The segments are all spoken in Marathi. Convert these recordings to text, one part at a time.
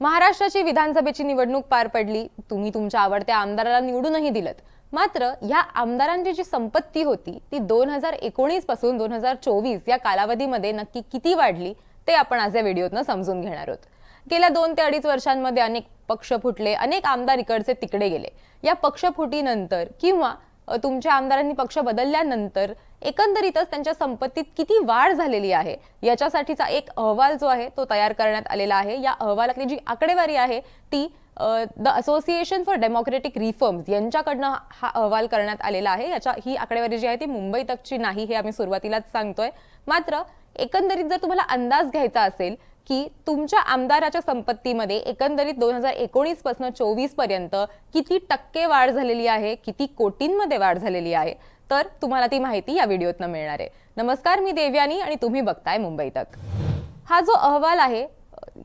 महाराष्ट्राची विधानसभेची निवडणूक पार पडली. तुम्ही तुमच्या आवडत्या आमदाराला निवडूनही दिलत. मात्र या आमदारांची जी संपत्ती होती ती 2019 पासून 2024 या कालावधीमध्ये नक्की किती वाढली ते आपण आज या व्हिडिओतनं समजून घेणार आहोत. गेल्या 2 ते 2.5 वर्षांमध्ये अनेक पक्ष फुटले, अनेक आमदार इकडचे तिकडे गेले. या पक्ष फुटीनंतर किंवा तुमच्या आमदारांनी पक्ष बदलल्यानंतर एकंदरीतच त्यांच्या संपत्तीत किती वाढ झालेली आहे याच्यासाठीचा एक अहवाल जो आहे तो तयार करण्यात आलेला आहे. या अहवालातली जी आकडेवारी आहे ती the Association for Democratic Reforms यांच्याकडनं हा अहवाल करण्यात आलेला आहे. ही आकडेवारी जी आहे ती मुंबई तकची नाही हे आम्ही सुरुवातीलाच सांगतोय. मात्र एकंदरीत जर तुम्हाला अंदाज घ्यायचा असेल की तुमच्या आमदाराच्या संपत्तीमध्ये एकंदरीत 2019 पासून 24 पर्यंत किती टक्के वाढ झालेली आहे, किती कोटींमध्ये वाढ झालेली आहे, तर तुम्हाला ती माहिती या व्हिडिओतनं मिळणार आहे. नमस्कार, मी देवयानी आणि तुम्ही बघताय मुंबई तक. हा जो अहवाल आहे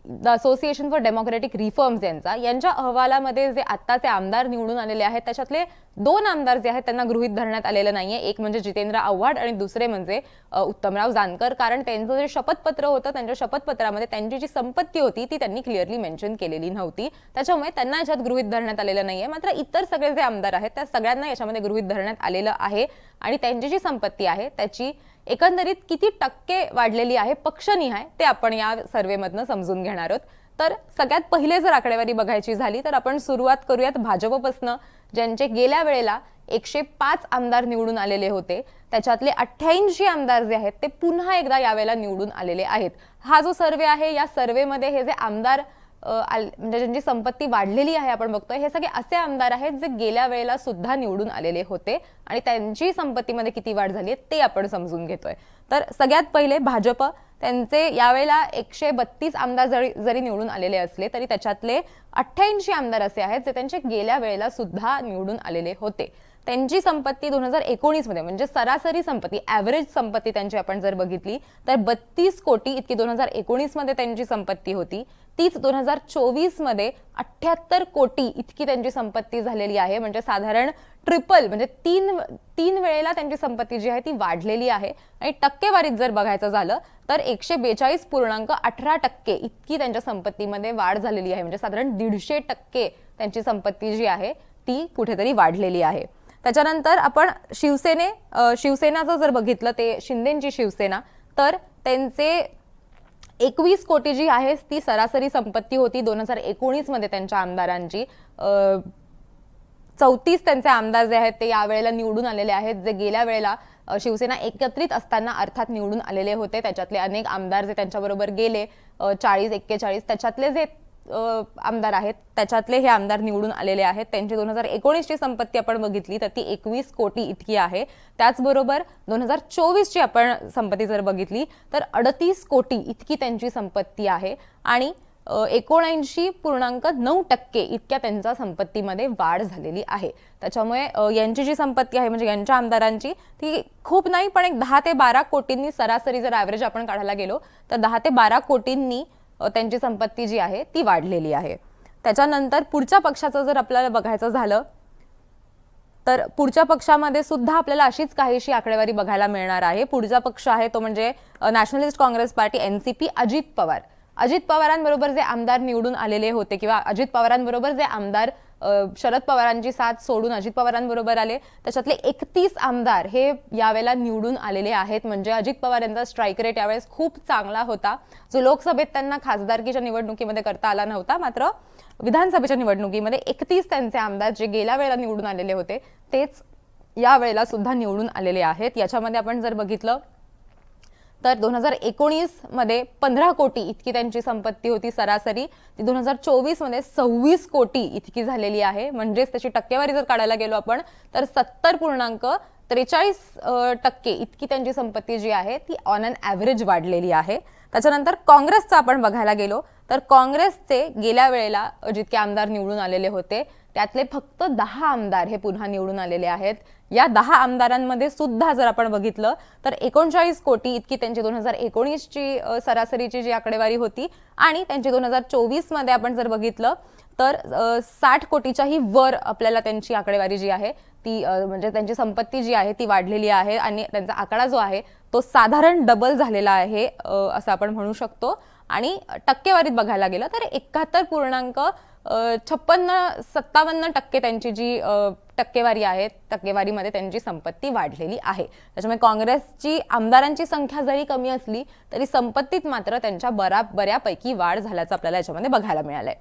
the Association for Democratic reforms यांच्या अहवालामध्ये जे आत्ताचे आमदार निवडून आलेले आहेत त्याच्यातले 2 आमदार जे आहेत त्यांना गृहीत धरण्यात आलेलं नाहीये. एक म्हणजे जितेंद्र आव्हाड आणि दुसरे म्हणजे उत्तमराव जानकर. कारण त्यांचं जे शपथपत्र होतं त्यांच्या शपथपत्रामध्ये त्यांची जी संपत्ती होती ती त्यांनी क्लिअरली मेन्शन केलेली नव्हती. त्याच्यामुळे त्यांना याच्यात गृहीत धरण्यात आलेलं नाहीये. मात्र इतर सगळे जे आमदार आहेत त्या सगळ्यांना याच्यामध्ये गृहीत धरण्यात आलेलं आहे आणि त्यांची जी संपत्ती आहे त्याची एकंदरीत किती टक्के वाढलेली आहे पक्षनिहाय ते आपण या सर्वेमधनं समजून घेणार आहोत. तर सगळ्यात पहिले जर आकडेवारी बघायची झाली तर आपण सुरुवात करूयात भाजपपासनं, ज्यांचे गेल्या वेळेला 105 आमदार निवडून आलेले होते. त्याच्यातले 88 आमदार जे आहेत ते पुन्हा एकदा यावेळेला निवडून आलेले आहेत. हा जो सर्वे आहे या सर्वेमध्ये हे जे आमदार म्हणजे ज्यांची संपत्ती वाढलेली आहे आपण बघतोय हे सगळे असे आमदार आहेत जे गेल्या वेळेला सुद्धा निवडून आलेले होते आणि त्यांची संपत्तीमध्ये किती वाढ झाली आहे ते आपण समजून घेतोय. तर सगळ्यात पहिले भाजप, त्यांचे यावेळेला 132 आमदार जरी निवडून आलेले असले तरी त्याच्यातले 88 आमदार असे आहेत जे त्यांचे गेल्या वेळेला सुद्धा निवडून आलेले होते. त्यांची संपत्ती 2019 मध्ये म्हणजे सरासरी संपत्ती, ऍव्हरेज संपत्ती त्यांची आपण जर बघितली तर 32 कोटी इतकी 2019 मध्ये त्यांची संपत्ती होती. तीच 2024 मध्ये 78 कोटी इतकी त्यांची संपत्ती झालेली आहे. म्हणजे साधारण ट्रिपल, म्हणजे तीन वेळेला त्यांची संपत्ती जी आहे ती वाढलेली आहे. आणि टक्केवारीत जर बघायचं झालं तर 142.18% इतकी त्यांच्या संपत्तीमध्ये वाढ झालेली आहे. म्हणजे साधारण 150% त्यांची संपत्ती जी आहे ती कुठेतरी वाढलेली आहे. त्याच्यानंतर आपण शिवसेनाचं जर बघितलं, ते शिंदेची शिवसेना, तर त्यांचे 21 कोटी जी आहे ती सरासरी संपत्ती होती 2019 मध्ये त्यांच्या आमदारांची. 34 त्यांचे आमदार जे आहेत ते यावेळेला निवडून आलेले आहेत, जे गेल्या वेळेला शिवसेना एकत्रित असताना अर्थात निवडून आलेले होते. त्याच्यातले अनेक आमदार जे त्यांच्याबरोबर गेले 40-41 त्याच्यातले जे आमदार आहेत त्याच्यातले हे आमदार निवडून आलेले आहेत. त्यांची 2019 ची संपत्ती आपण बघितली तर ती 21 कोटी इतकी आहे. त्याचबरोबर 2024 ची आपण संपत्ती जर बघितली तर 38 कोटी इतकी त्यांची संपत्ती आहे आणि 79.9% इतक्या त्यांच्या संपत्तीमध्ये वाढ झालेली आहे. त्याच्यामुळे यांची जी संपत्ती आहे म्हणजे यांच्या आमदारांची ती खूप नाही पण एक 10 ते 12 कोटींनी सरासरी जर ऍव्हरेज आपण काढायला गेलो तर 10 ते 12 कोटींनी त्यांची संपत्ती जी आहे ती वाढलेली आहे. त्याच्यानंतर पुढच्या पक्षाचं जर आपल्याला बघायचं झालं तर पुढच्या पक्षामध्ये सुद्धा आपल्याला अशीच काहीशी आकडेवारी बघायला मिळणार आहे. पुढचा पक्ष आहे तो म्हणजे Nationalist Congress Party, NCP. Ajit पवारांबरोबर जे आमदार निवडून आलेले होते किंवा अजित पवारांबरोबर जे आमदार शरद पवारांची साथ सोडून अजित पवारांबरोबर आले त्याच्यातले 31 आमदार हे यावेळेला निवडून आलेले आहेत. म्हणजे अजित पवार यांचा स्ट्राईक रेट यावेळेस खूप चांगला होता, जो लोकसभेत त्यांना खासदारकीच्या निवडणुकीमध्ये करता आला नव्हता. मात्र विधानसभेच्या निवडणुकीमध्ये 31 त्यांचे आमदार जे गेल्या वेळेला निवडून आलेले होते तेच यावेळेला सुद्धा निवडून आलेले आहेत. याच्यामध्ये आपण जर बघितलं तर 2019 मध्ये 15 कोटी इतकी त्यांची संपत्ती होती सरासरी, ती 2024 मध्ये 26 कोटी इतकी झालेली आहे. म्हणजेच त्याची टक्केवारी जर काढायला गेलो आपण तर 70.43% इतकी त्यांची संपत्ती जी आहे ती ऑन अन ॲव्हरेज वाढलेली आहे. त्याच्यानंतर काँग्रेसचं आपण बघायला गेलो तर काँग्रेसचे गेल्या वेळेला जितके आमदार निवडून आलेले होते त्यातले फक्त 10 आमदार हे पुन्हा निवडून आलेले आहेत. या 10 आमदारांमध्ये सुद्धा जर आपण बघितलं तर 39 कोटी इतकी त्यांची 2019 ची सरासरीची जी आकडेवारी होती आणि त्यांची 2024 मध्ये आपण जर बघितलं तर 60 कोटीच्याही वर आपल्याला त्यांची आकडेवारी जी आहे ती म्हणजे त्यांची संपत्ती जी आहे ती वाढलेली आहे आणि त्यांचा आकडा जो आहे तो साधारण डबल झालेला आहे असं आपण म्हणू शकतो. आणि टक्केवारीत बघायला गेलं तर 71.56-57% त्यांची जी टक्केवारी आहे, टक्केवारीमध्ये त्यांची संपत्ती वाढलेली आहे. त्याच्यामुळे काँग्रेसची आमदारांची संख्या जरी कमी असली तरी संपत्तीत मात्र त्यांच्या बऱ्यापैकी वाढ झाल्याचं आपल्याला याच्यामध्ये बघायला मिळालंय.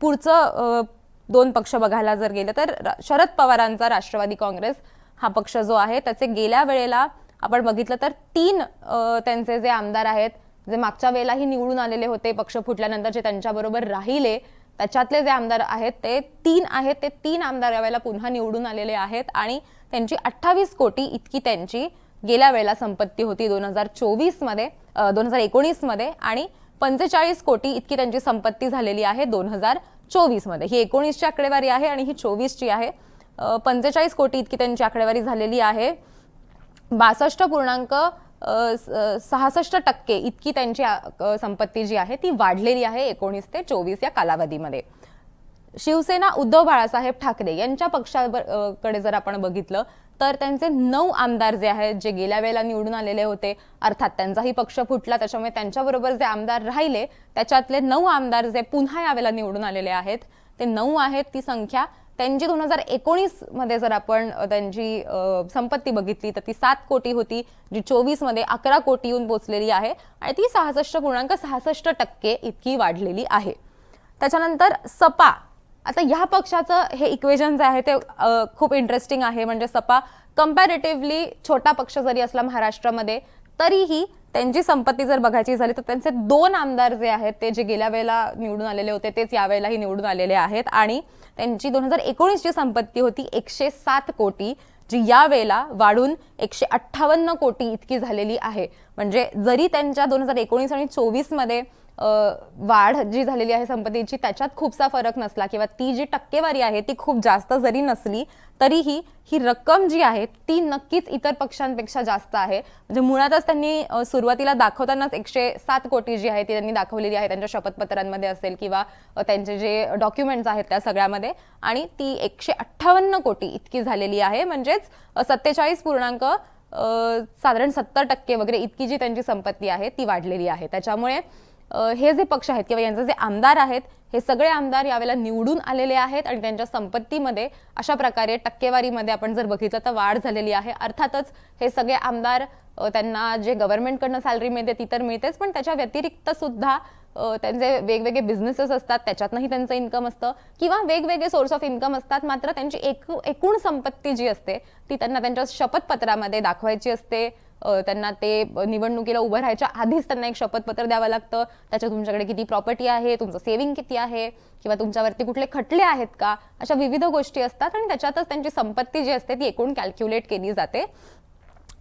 पुढचं 2 पक्ष बघायला जर गेलं तर शरद पवारांचा राष्ट्रवादी काँग्रेस हा पक्ष जो आहे त्याचे गेल्या वेळेला आपण बघितलं तर 3 त्यांचे जे आमदार आहेत, जे मागच्या वेळेलाही निवडून आलेले होते, पक्ष फुटल्यानंतर जे त्यांच्याबरोबर राहिले त्याच्यातले जे आमदार आहेत ते 3 आहेत. ते 3 आमदार यावेळेला पुन्हा निवडून आलेले आहेत आणि त्यांची 28 कोटी इतकी त्यांची गेल्या वेळेला संपत्ती होती 2019 मध्ये आणि 45 कोटी इतकी त्यांची संपत्ती झालेली आहे 2024 मध्ये. ही 19ची आकडेवारी आहे आणि ही 24ची आहे. 45 कोटी इतकी त्यांची आकडेवारी झालेली आहे. 62.66% इतकी त्यांची संपत्ती जी आहे ती वाढलेली आहे 19 ते 24 या कालावधीमध्ये. शिवसेना उद्धव बाळासाहेब ठाकरे यांच्या पक्षाकडे जर आपण बघितलं तर त्यांचे 9 आमदार जे आहेत, जे गेल्या वेळेला निवडून आलेले होते, अर्थात त्यांचाही पक्ष फुटला त्याच्यामुळे त्यांच्याबरोबर जे आमदार राहिले त्याच्यातले 9 आमदार जे पुन्हा यावेळेला निवडून आलेले आहेत ते 9 आहेत. ती संख्या त्यांची 2019 मध्ये जर आपण त्यांची संपत्ती बघितली तर ती 7 कोटी होती, जी 24 मध्ये 11 कोटी येऊन पोहोचलेली आहे आणि ती 66.66% इतकी वाढलेली आहे. त्याच्यानंतर सपा, आता ह्या पक्षाचं हे इक्वेशन जे आहे ते खूप इंटरेस्टिंग आहे. म्हणजे सपा कंपॅरेटिव्हली छोटा पक्ष जरी असला महाराष्ट्रामध्ये तरीही त्यांची संपत्ती जर बघायची झाली तर त्यांचे 2 आमदार जे आहेत ते जे गेल्या वेळेला निवडून आलेले होते तेच यावेळेलाही निवडून आलेले आहेत आणि त्यांची 2019 ची संपत्ती होती 107 कोटी, जी या वेळेला वाढून 158 कोटी इतकी झालेली आहे. म्हणजे जरी त्यांच्या 2019 आणि 24 मध्ये वाढ जी झालेली आहे संपत्तीची त्याच्यात खूपसा फरक नसला किंवा ती जी टक्केवारी आहे ती खूप जास्त जरी नसली तरीही ही रक्कम जी आहे ती नक्कीच इतर पक्षांपेक्षा जास्त आहे. म्हणजे मुळातच त्यांनी सुरुवातीला दाखवतानाच 107 कोटी जी आहे ती त्यांनी दाखवलेली आहे त्यांच्या शपथपत्रांमध्ये असेल किंवा त्यांचे जे डॉक्युमेंट्स आहेत त्या सगळ्यामध्ये, आणि ती 158 कोटी इतकी झालेली आहे. म्हणजेच 70% वगैरे इतकी जी त्यांची संपत्ती आहे ती वाढलेली आहे. त्याच्यामुळे हे जे पक्ष आहेत किंवा यांचे जे आमदार आहेत हे सगळे आमदार यावेळेला निवडून आलेले आहेत आणि त्यांच्या संपत्तीमध्ये अशा प्रकारे टक्केवारीमध्ये आपण जर बघितलं तर वाढ झालेली आहे. अर्थातच हे सगळे आमदार त्यांना जे गव्हर्नमेंटकडनं सॅलरी मिळते ती तर मिळतेच, पण त्याच्या व्यतिरिक्त सुद्धा त्यांचे वेगवेगळे बिझनेसेस असतात, त्याच्यातनंही त्यांचं इन्कम असतं किंवा वेगवेगळे सोर्स ऑफ इन्कम असतात. मात्र त्यांची एकूण संपत्ती जी असते ती त्यांना त्यांच्या शपथपत्रामध्ये दाखवायची असते. त्यांना ते निवडणुकीला उभं राहायच्या आधीच त्यांना एक शपथपत्र द्यावं लागतं. त्याच्यात तुमच्याकडे किती प्रॉपर्टी आहे, तुमचं सेव्हिंग किती आहे किंवा तुमच्यावरती कुठले खटले आहेत का, अशा विविध गोष्टी असतात आणि त्याच्यातच त्यांची संपत्ती जी असते ती एकूण कॅल्क्युलेट केली जाते.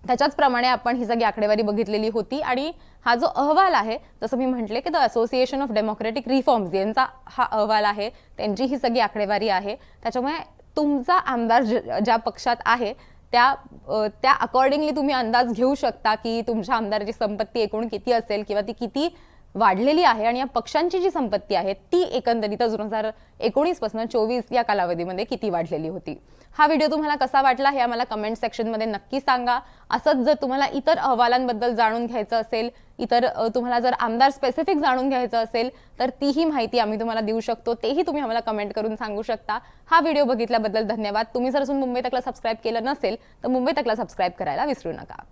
त्याच्याचप्रमाणे आपण ही सगळी आकडेवारी बघितलेली होती आणि हा जो अहवाल आहे जसं मी म्हटले की the association of democratic reforms यांचा हा अहवाल आहे, त्यांची ही सगळी आकडेवारी आहे. त्याच्यामुळे तुमचा आमदार ज्या पक्षात आहे त्या अकॉर्डिंगली तुम्ही अंदाज घेऊ शकता की तुमच्या आमदाराची संपत्ती एकूण किती असेल किंवा ती किती वाढलेली आहे आणि या पक्षांची जी संपत्ती आहे ती एकंदरीतच 2019 पासून 24 या कालावधीमध्ये किती वाढलेली होती. हा व्हिडिओ तुम्हाला कसा वाटला हे आम्हाला कमेंट सेक्शनमध्ये नक्की सांगा. असंच जर तुम्हाला इतर अहवालांबद्दल जाणून घ्यायचं असेल, इतर तुम्हाला जर आमदार स्पेसिफिक जाणून घ्यायचं असेल तर तीही माहिती आम्ही तुम्हाला देऊ शकतो, तेही तुम्ही आम्हाला कमेंट करून सांगू शकता. हा व्हिडिओ बघितल्याबद्दल धन्यवाद. तुम्ही जर अजून मुंबई तकला सबस्क्राईब केलं नसेल तर मुंबई तकला सबस्क्राईब करायला विसरू नका.